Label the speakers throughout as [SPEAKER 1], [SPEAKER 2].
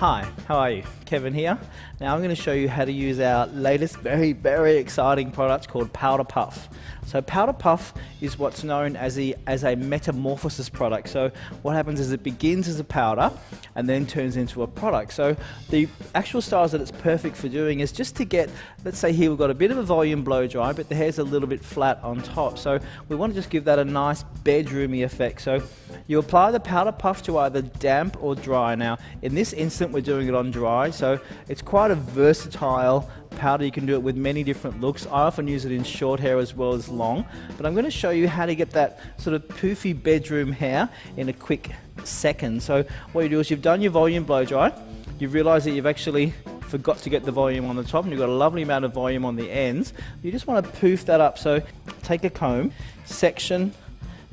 [SPEAKER 1] Hi, how are you? Kevin here. Now I'm going to show you how to use our latest very exciting product called Powder Puff. So Powder Puff is what's known as a metamorphosis product. So what happens is it begins as a powder and then turns into a product. So the actual styles that it's perfect for doing is just to get, let's say here we've got a bit of a volume blow dry, but the hair's a little bit flat on top. So we want to just give that a nice bedroomy effect. So you apply the Powder Puff to either damp or dry. Now in this instant we're doing it on dry, so it's quite a versatile powder. You can do it with many different looks. I often use it in short hair as well as long, but I'm going to show you how to get that sort of poofy bedroom hair in a quick second. So what you do is you've done your volume blow dry, you've realized that you've actually forgot to get the volume on the top and you've got a lovely amount of volume on the ends. You just want to poof that up. So take a comb, section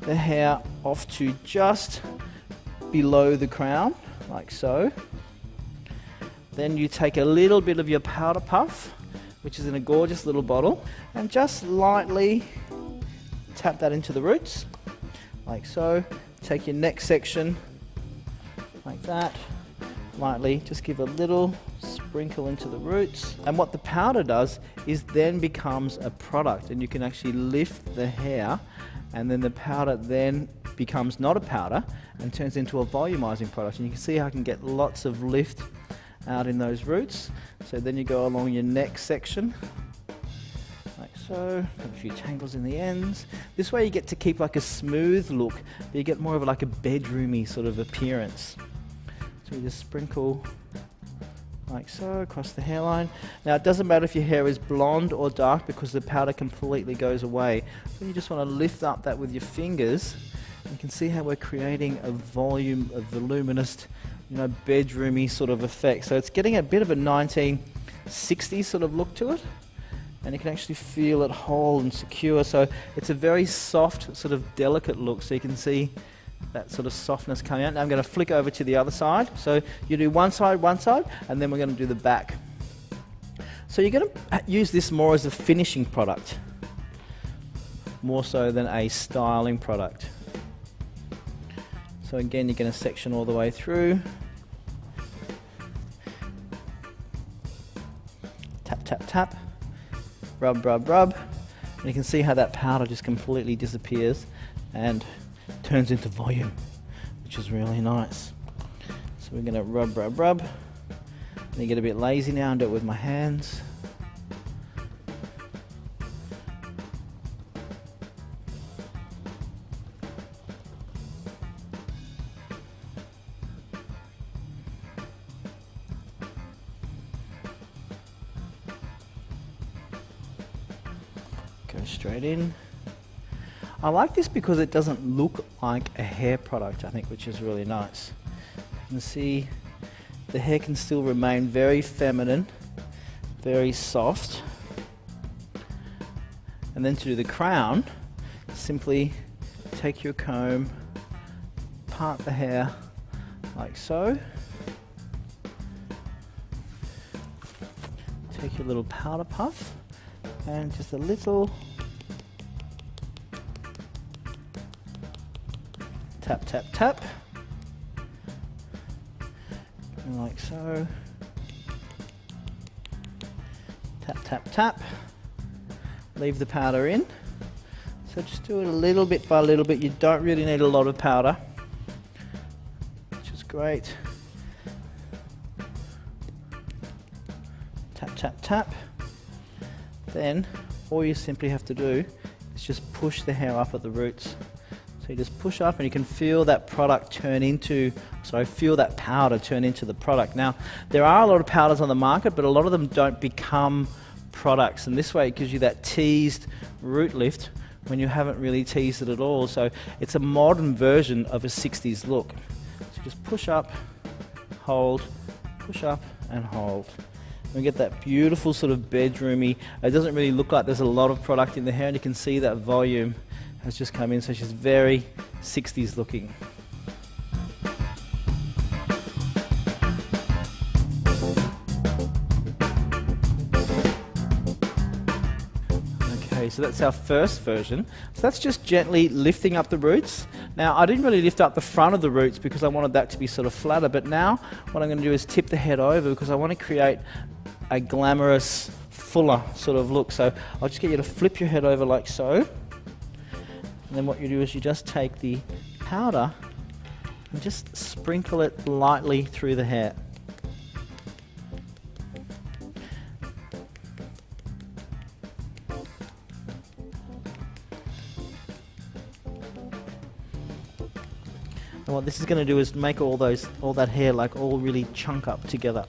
[SPEAKER 1] the hair off to just below the crown, like so. Then you take a little bit of your Powder Puff, which is in a gorgeous little bottle, and just lightly tap that into the roots, like so. Take your next section, like that, lightly, just give a little sprinkle into the roots. And what the powder does is then becomes a product, and you can actually lift the hair, and then the powder then becomes not a powder and turns into a volumizing product. And you can see how I can get lots of lift out in those roots. So then you go along your next section, like so, a few tangles in the ends. This way you get to keep like a smooth look, but you get more of like a bedroomy sort of appearance. So you just sprinkle like so across the hairline. Now it doesn't matter if your hair is blonde or dark because the powder completely goes away. So you just want to lift up that with your fingers. You can see how we're creating a voluminous, bedroomy sort of effect. So it's getting a bit of a 1960s sort of look to it, and you can actually feel it hold and secure. So it's a very soft, sort of delicate look. So you can see that sort of softness coming out. Now I'm going to flick over to the other side. So you do one side, and then we're going to do the back. So you're going to use this more as a finishing product, more so than a styling product. So again, you're going to section all the way through. Tap, tap, tap. Rub, rub, rub. And you can see how that powder just completely disappears and turns into volume, which is really nice. So we're going to rub, rub, rub. I'm going to get a bit lazy now and do it with my hands. Go straight in. I like this because it doesn't look like a hair product, I think, which is really nice. You can see the hair can still remain very feminine, very soft. And then to do the crown, simply take your comb, part the hair like so. Take your little Powder Puff and just a little tap, tap, tap, and like so. Tap, tap, tap. Leave the powder in. So just do it a little bit by little bit. You don't really need a lot of powder, which is great. Tap, tap, tap. Then all you simply have to do is just push the hair up at the roots. So you just push up and you can feel that product turn into, feel that powder turn into the product. Now, there are a lot of powders on the market, but a lot of them don't become products. And this way it gives you that teased root lift when you haven't really teased it at all. So it's a modern version of a 60s look. So just push up, hold, push up and hold. We get that beautiful sort of bedroomy. It doesn't really look like there's a lot of product in the hair, and you can see that volume has just come in, so she's very 60s looking. Okay, so that's our first version. So that's just gently lifting up the roots. Now, I didn't really lift up the front of the roots because I wanted that to be sort of flatter, but now what I'm going to do is tip the head over because I want to create a glamorous, fuller sort of look. So I'll just get you to flip your head over like so. And then what you do is you just take the powder and just sprinkle it lightly through the hair. And what this is going to do is make all that hair like all really chunk up together.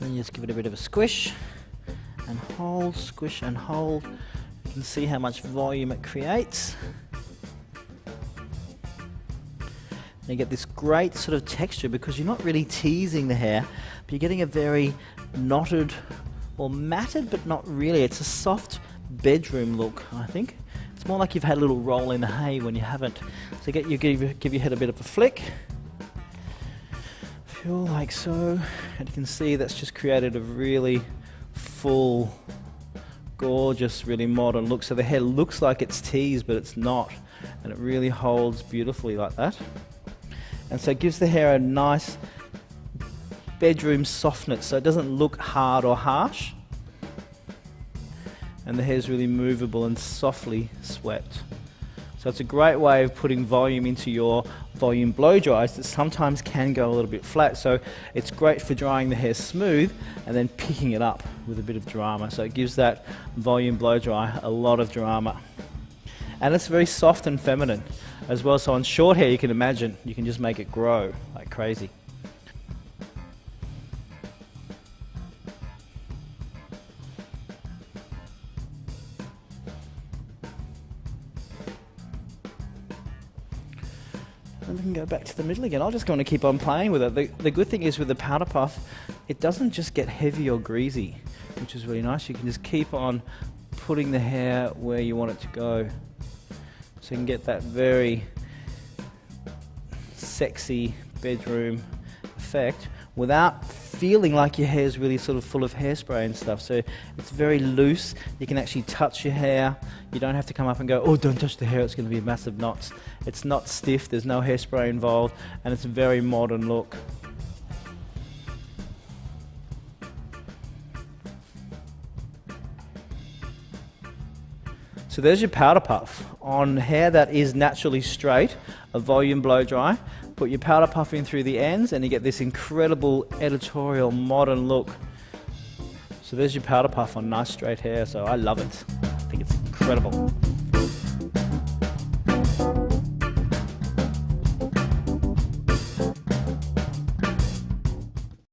[SPEAKER 1] Then you just give it a bit of a squish and hold, squish and hold. You can see how much volume it creates. And you get this great sort of texture because you're not really teasing the hair, but you're getting a very knotted or matted, but not really. It's a soft bedroom look, I think. It's more like you've had a little roll in the hay when you haven't. So give your head a bit of a flick. Feel like so, and you can see that's just created a really full, gorgeous, really modern look. So the hair looks like it's teased, but it's not, and it really holds beautifully like that. And so it gives the hair a nice bedroom softness, so it doesn't look hard or harsh, and the hair's really movable and softly swept. So it's a great way of putting volume into your volume blow dries that sometimes can go a little bit flat. So it's great for drying the hair smooth and then picking it up with a bit of drama. So it gives that volume blow dry a lot of drama. And it's very soft and feminine as well. So on short hair, you can imagine, you can just make it grow like crazy. And we can go back to the middle again. I just want to keep on playing with it. The good thing is with the powder puff, it doesn't just get heavy or greasy, which is really nice. You can just keep on putting the hair where you want it to go. So you can get that very sexy bedroom effect without feeling like your hair is really sort of full of hairspray and stuff. So it's very loose. You can actually touch your hair. You don't have to come up and go, oh, don't touch the hair, it's going to be massive knots. It's not stiff, there's no hairspray involved, and it's a very modern look. So there's your powder puff on hair that is naturally straight, a volume blow dry. Put your powder puff in through the ends and you get this incredible editorial modern look. So there's your powder puff on nice straight hair. So I love it. I think it's incredible.